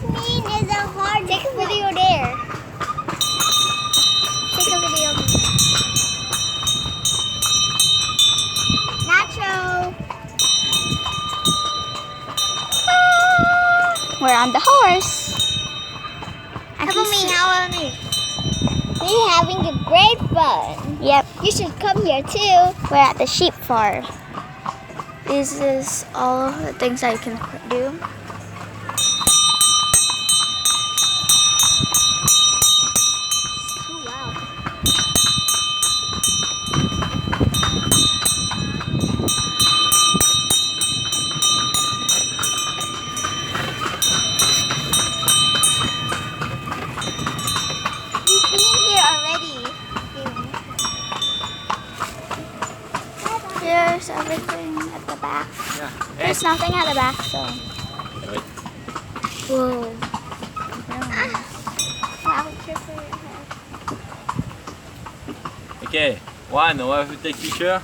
mean is a hard. Take a video there. Take a video. Nacho. We're on the horse. How about me? How about me? We're having a great fun. Yep, You should come here too. we're at the sheep farm. This is all the things that you can do. So loud. We've been here already. Here's everything at the back. Yeah. There's nothing at the back, so. Wait. Whoa. Wow, careful your head. Ok. Juan, on va take picture.